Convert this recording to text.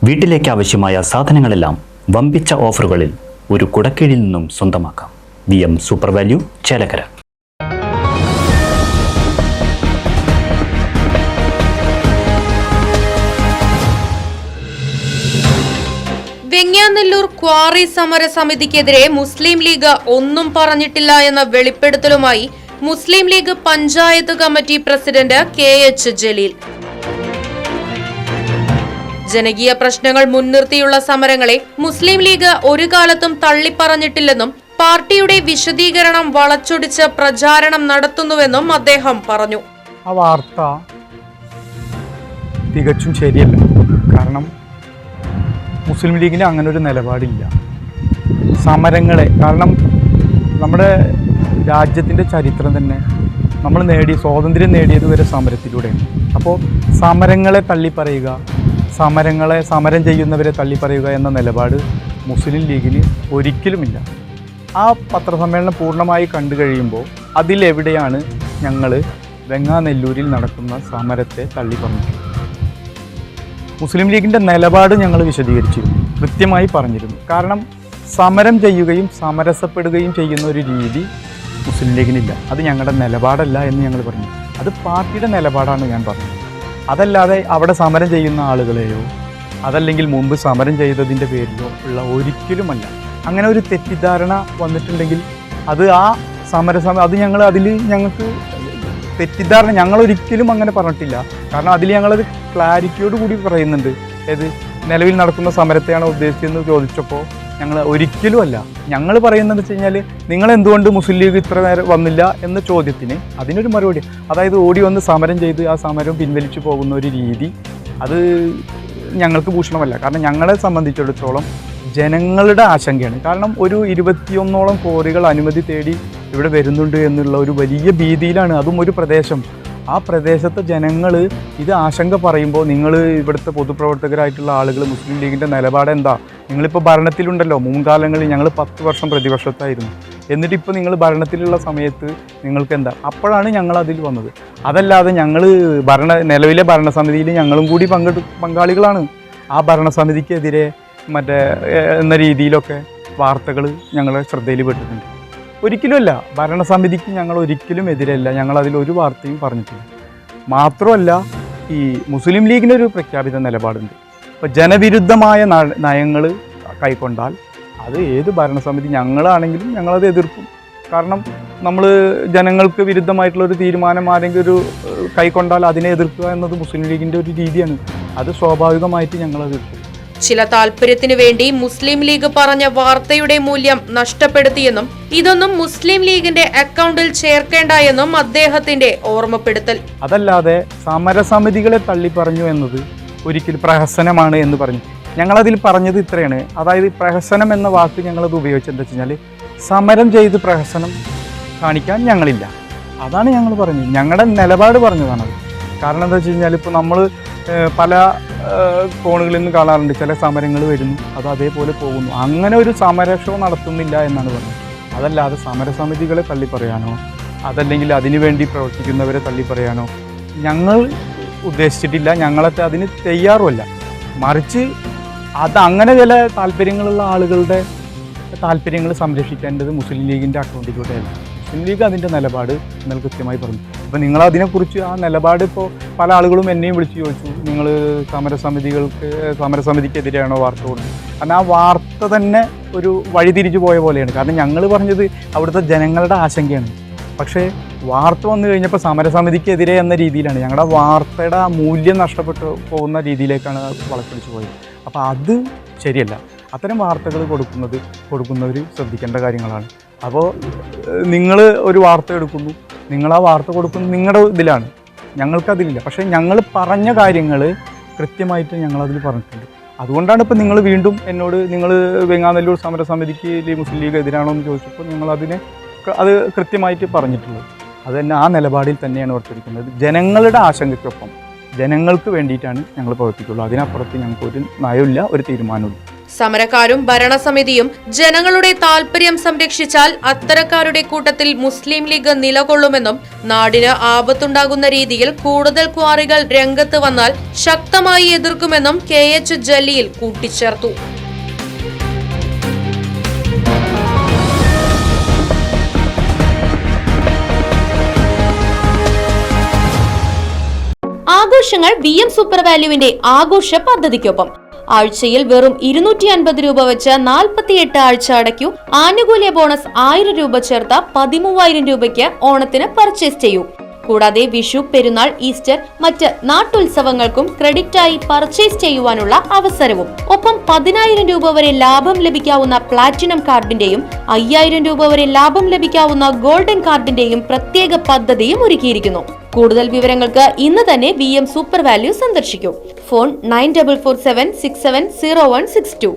വീട്ടിലേക്ക് ആവശ്യമായ സാധനങ്ങളെല്ലാം വമ്പിച്ച ഓഫറുകളിൽ ഒരു കുടക്കീഴിൽ നിന്നും സ്വന്തമാക്കാം. VM super value, Chelakkara. Venganallur quarry സമര സമിതിക്കെതിരെ മുസ്ലിം ലീഗ് ഒന്നും പറഞ്ഞിട്ടില്ല എന്ന വെളിപ്പെടുത്തലുമായി Muslim League panchayat committee president KH Jaleel. ജനകീയ പ്രശ്നങ്ങൾ മുൻനിർത്തിയുള്ള സമരങ്ങളെ മുസ്ലിം ലീഗ് ഒരു കാലത്തും തള്ളിപ്പറഞ്ഞിട്ടില്ലെന്നും പാർട്ടിയുടെ വിശദീകരണം വളച്ചൊടിച്ച് പ്രചാരണം നടത്തുന്നുവെന്നും അദ്ദേഹം പറഞ്ഞു. ആ വാർത്ത തികച്ചും ശരിയല്ല. കാരണം മുസ്ലിം ലീഗിന് അങ്ങനെ ഒരു നിലപാടില്ല. സമരങ്ങളെ, കാരണം നമ്മുടെ രാജ്യത്തിൻ്റെ ചരിത്രം തന്നെ നമ്മൾ സ്വാതന്ത്ര്യം നേടിയത് വരെ സമരത്തിലൂടെയാണ്. അപ്പോൾ സമരങ്ങളെ തള്ളിപ്പറയുക, സമരം ചെയ്യുന്നവരെ തള്ളിപ്പറയുക എന്ന നിലപാട് മുസ്ലിം ലീഗിന് ഒരിക്കലുമില്ല. ആ പത്രസമ്മേളനം പൂർണ്ണമായി കണ്ടു കഴിയുമ്പോൾ അതിലെവിടെയാണ് ഞങ്ങൾ വെങ്ങാനല്ലൂരിൽ നടക്കുന്ന സമരത്തെ തള്ളിപ്പറഞ്ഞിട്ടുള്ളത്? മുസ്ലിം ലീഗിൻ്റെ നിലപാട് ഞങ്ങൾ വിശദീകരിച്ചിരുന്നു, കൃത്യമായി പറഞ്ഞിരുന്നു. കാരണം സമരം ചെയ്യുകയും സമരസപ്പെടുകയും ചെയ്യുന്ന ഒരു രീതി മുസ്ലിം ലീഗിനില്ല. അത് ഞങ്ങളുടെ നിലപാടല്ല എന്ന് ഞങ്ങൾ പറഞ്ഞു. അത് പാർട്ടിയുടെ നിലപാടാണ് ഞാൻ പറഞ്ഞത്. അതല്ലാതെ അവിടെ സമരം ചെയ്യുന്ന ആളുകളെയോ അതല്ലെങ്കിൽ മുമ്പ് സമരം ചെയ്തതിൻ്റെ പേരിലോ ഉള്ള ഒരിക്കലുമല്ല. അങ്ങനെ ഒരു തെറ്റിദ്ധാരണ വന്നിട്ടുണ്ടെങ്കിൽ അത് ആ അത് ഞങ്ങൾക്ക് തെറ്റിദ്ധാരണ ഞങ്ങളൊരിക്കലും അങ്ങനെ പറഞ്ഞിട്ടില്ല. കാരണം അതിൽ ഞങ്ങളത് ക്ലാരിറ്റിയോട് കൂടി പറയുന്നുണ്ട്. ഏത് നിലവിൽ നടക്കുന്ന സമരത്തെയാണോ ഉദ്ദേശിച്ചതെന്ന് ചോദിച്ചപ്പോൾ ഞങ്ങൾ ഒരിക്കലുമല്ല. ഞങ്ങൾ പറയുന്നത് വെച്ച് കഴിഞ്ഞാൽ നിങ്ങൾ എന്തുകൊണ്ട് മുസ്ലിം ലീഗ് ഇത്ര നേരം വന്നില്ല എന്ന ചോദ്യത്തിന് അതിനൊരു മറുപടി. അതായത് ഓടി വന്ന് സമരം ചെയ്ത് ആ സമരം പിൻവലിച്ചു പോകുന്ന ഒരു രീതി അത് ഞങ്ങൾക്ക് ഭൂഷണമല്ല. കാരണം ഞങ്ങളെ സംബന്ധിച്ചിടത്തോളം ജനങ്ങളുടെ ആശങ്കയാണ്. കാരണം ഒരു 21ഓളം കോറികൾ അനുമതി തേടി ഇവിടെ വരുന്നുണ്ട് എന്നുള്ള ഒരു വലിയ ഭീതിയിലാണ്. അതും ഒരു പ്രദേശം, ആ പ്രദേശത്തെ ജനങ്ങൾ ഇത് ആശങ്ക പറയുമ്പോൾ നിങ്ങൾ ഇവിടുത്തെ പൊതുപ്രവർത്തകരായിട്ടുള്ള ആളുകൾ മുസ്ലിം ലീഗിൻ്റെ നിലപാട് എന്താ? നിങ്ങളിപ്പോൾ ഭരണത്തിലുണ്ടല്ലോ. മുൻകാലങ്ങളിൽ ഞങ്ങൾ 10 വർഷം പ്രതിപക്ഷത്തായിരുന്നു. എന്നിട്ടിപ്പോൾ നിങ്ങൾ ഭരണത്തിലുള്ള സമയത്ത് നിങ്ങൾക്ക് എന്താ? അപ്പോഴാണ് ഞങ്ങൾ അതിൽ വന്നത്. അതല്ലാതെ ഞങ്ങൾ നിലവിലെ ഭരണസമിതിയിൽ ഞങ്ങളും കൂടി പങ്കാളികളാണ്. ആ ഭരണസമിതിക്കെതിരെ എന്ന രീതിയിലൊക്കെ വാർത്തകൾ ഞങ്ങളുടെ ശ്രദ്ധയിൽ പെട്ടിട്ടുണ്ട്. ഒരിക്കലുമല്ല, ഭരണസമിതിക്ക് ഞങ്ങൾ ഒരിക്കലും എതിരല്ല. ഞങ്ങൾ അതിലൊരു വാർത്തയും പറഞ്ഞിട്ടില്ല. മാത്രമല്ല, ഈ മുസ്ലിം ലീഗിനൊരു പ്രഖ്യാപിത നിലപാടുണ്ട്. ഇപ്പോൾ ജനവിരുദ്ധമായ നയങ്ങൾ കൈക്കൊണ്ടാൽ അത് ഏത് ഭരണസമിതി ഞങ്ങളാണെങ്കിലും ഞങ്ങളത് എതിർക്കും. കാരണം നമ്മൾ ജനങ്ങൾക്ക് വിരുദ്ധമായിട്ടുള്ളൊരു തീരുമാനം ആരെങ്കിലും കൈക്കൊണ്ടാൽ അതിനെ എതിർക്കുക എന്നത് മുസ്ലിം ലീഗിൻ്റെ ഒരു രീതിയാണ്. അത് സ്വാഭാവികമായിട്ട് ഞങ്ങളത് എതിർക്കും. ചില താല്പര്യത്തിനു വേണ്ടി മുസ്ലിം ലീഗ് പറഞ്ഞ വാർത്തയുടെ മൂല്യം നഷ്ടപ്പെടുത്തിയെന്നും ഇതൊന്നും മുസ്ലിം ലീഗിന്റെ അക്കൗണ്ടിൽ ചേർക്കേണ്ട എന്നും അദ്ദേഹത്തിന്റെ ഓർമ്മപ്പെടുത്തൽ. അതല്ലാതെ സമരസമിതികളെ തള്ളിപ്പറഞ്ഞു എന്നത് ഒരിക്കലും പ്രഹസനമാണ് എന്ന് പറഞ്ഞു. ഞങ്ങളതിൽ പറഞ്ഞത് ഇത്രയാണ്. അതായത് പ്രഹസനം എന്ന വാക്ക് ഞങ്ങളത് ഉപയോഗിച്ചെന്താ വെച്ച് കഴിഞ്ഞാൽ സമരം ചെയ്ത് പ്രഹസനം കാണിക്കാൻ ഞങ്ങളില്ല. അതാണ് ഞങ്ങൾ പറഞ്ഞത്. ഞങ്ങളുടെ നിലപാട് പറഞ്ഞതാണത്. കാരണം എന്താ വെച്ച് കഴിഞ്ഞാൽ ഇപ്പോൾ നമ്മൾ പല കോണുകളിൽ നിന്ന് കാണാറുണ്ട്. ചില സമരങ്ങൾ വരുന്നു, അത് അതേപോലെ പോകുന്നു. അങ്ങനെ ഒരു സമര ഷോ നടത്തുന്നില്ല എന്നാണ് പറഞ്ഞത്. അതല്ലാതെ സമരസമിതികളെ തള്ളിപ്പറയാനോ അതല്ലെങ്കിൽ അതിനുവേണ്ടി പ്രവർത്തിക്കുന്നവരെ തള്ളിപ്പറയാനോ ഞങ്ങൾ ഉദ്ദേശിച്ചിട്ടില്ല. ഞങ്ങളൊക്കെ അതിന് തയ്യാറുമല്ല. മറിച്ച് അങ്ങനെ ചില താല്പര്യങ്ങളുള്ള ആളുകളുടെ താല്പര്യങ്ങൾ സംരക്ഷിക്കേണ്ടത് മുസ്ലിം ലീഗിൻ്റെ അക്കൗണ്ടിലൂടെയല്ല. മുസ്ലിം ലീഗ് അതിൻ്റെ നിലപാട് എന്നാൽ കൃത്യമായി പറഞ്ഞു. അപ്പോൾ നിങ്ങൾ അതിനെക്കുറിച്ച് ആ നിലപാട് ഇപ്പോൾ പല ആളുകളും എന്നെയും വിളിച്ച് ചോദിച്ചു, നിങ്ങൾ സമരസമിതിക്കെതിരെയാണോ വാർത്ത കൊടുത്തത്? കാരണം ആ വാർത്ത തന്നെ ഒരു വഴിതിരിച്ചു പോയ പോലെയാണ്. കാരണം ഞങ്ങൾ പറഞ്ഞത് അവിടുത്തെ ജനങ്ങളുടെ ആശങ്കയാണ്. പക്ഷേ വാർത്ത വന്നു കഴിഞ്ഞപ്പോൾ സമരസമിതിക്കെതിരെ എന്ന രീതിയിലാണ്. ഞങ്ങളുടെ വാർത്തയുടെ ആ മൂല്യം നഷ്ടപ്പെട്ടു പോകുന്ന രീതിയിലേക്കാണ് വളച്ചൊടിച്ചു പോയത്. അപ്പോൾ അത് ശരിയല്ല. അത്തരം വാർത്തകൾ കൊടുക്കുന്നവർ ശ്രദ്ധിക്കേണ്ട കാര്യങ്ങളാണ്. അപ്പോൾ നിങ്ങൾ ഒരു വാർത്ത എടുക്കുന്നു, നിങ്ങൾ ആ വാർത്ത കൊടുക്കുന്നത് നിങ്ങളുടെ ഇതിലാണ്, ഞങ്ങൾക്കതിലില്ല. പക്ഷേ ഞങ്ങൾ പറഞ്ഞ കാര്യങ്ങൾ കൃത്യമായിട്ട് ഞങ്ങളതിൽ പറഞ്ഞിട്ടുണ്ട്. അതുകൊണ്ടാണ് ഇപ്പോൾ നിങ്ങൾ വീണ്ടും എന്നോട് നിങ്ങൾ വെങ്ങാനല്ലൂർ സമരസമിതിക്ക് മുസ്ലിം ലീഗ് എതിരാണോ എന്ന് ചോദിച്ചപ്പോൾ അത് കൃത്യമായിട്ട് പറഞ്ഞിട്ടുള്ളത്. അത് തന്നെ ആ നിലപാടിൽ തന്നെയാണ് ഓർത്തിരിക്കുന്നത്. ജനങ്ങളുടെ ആശങ്കയ്ക്കൊപ്പം ജനങ്ങൾക്ക് വേണ്ടിയിട്ടാണ് ഞങ്ങൾ പ്രവർത്തിക്കുള്ളൂ. അതിനപ്പുറത്ത് ഞങ്ങൾക്ക് ഒരു നയമില്ല, ഒരു തീരുമാനമില്ല. സമരക്കാരും ഭരണസമിതിയും ജനങ്ങളുടെ താൽപര്യം സംരക്ഷിച്ചാൽ അത്തരക്കാരുടെ കൂട്ടത്തിൽ മുസ്ലിം ലീഗ് നിലകൊള്ളുമെന്നും നാടിന് ആപത്തുണ്ടാകുന്ന രീതിയിൽ കൂടുതൽ ക്വാറികൾ രംഗത്ത് വന്നാൽ ശക്തമായി എതിർക്കുമെന്നും KH ജലീൽ കൂട്ടിച്ചേർത്തു. ആഘോഷങ്ങൾ VM സൂപ്പർ വാല്യുവിന്റെ ആഘോഷ പദ്ധതിക്കൊപ്പം ആഴ്ചയിൽ വെറും 250 രൂപ വെച്ച് 48 ആഴ്ച അടയ്ക്കൂ. ആനുകൂല്യ ബോണസ് 1000 രൂപ ചേർത്ത 13000 രൂപയ്ക്ക് ഓണത്തിന് പർച്ചേസ് ചെയ്യൂ. കൂടാതെ വിഷു, പെരുന്നാൾ, ഈസ്റ്റർ, മറ്റ് നാട്ടുത്സവങ്ങൾക്കും ക്രെഡിറ്റായി പർച്ചേസ് ചെയ്യുവാനുള്ള അവസരവും. ഒപ്പം 10000 രൂപ വരെ ലാഭം ലഭിക്കാവുന്ന പ്ലാറ്റിനം കാർഡിന്റെയും 5000 രൂപ വരെ ലാഭം ലഭിക്കാവുന്ന ഗോൾഡൻ കാർഡിന്റെയും പ്രത്യേക പദ്ധതിയും ഒരുക്കിയിരിക്കുന്നു. കൂടുതൽ വിവരങ്ങൾക്ക് ഇന്ന് തന്നെ VM സൂപ്പർ വാല്യൂ സന്ദർശിക്കൂ. ഫോൺ 9447670162.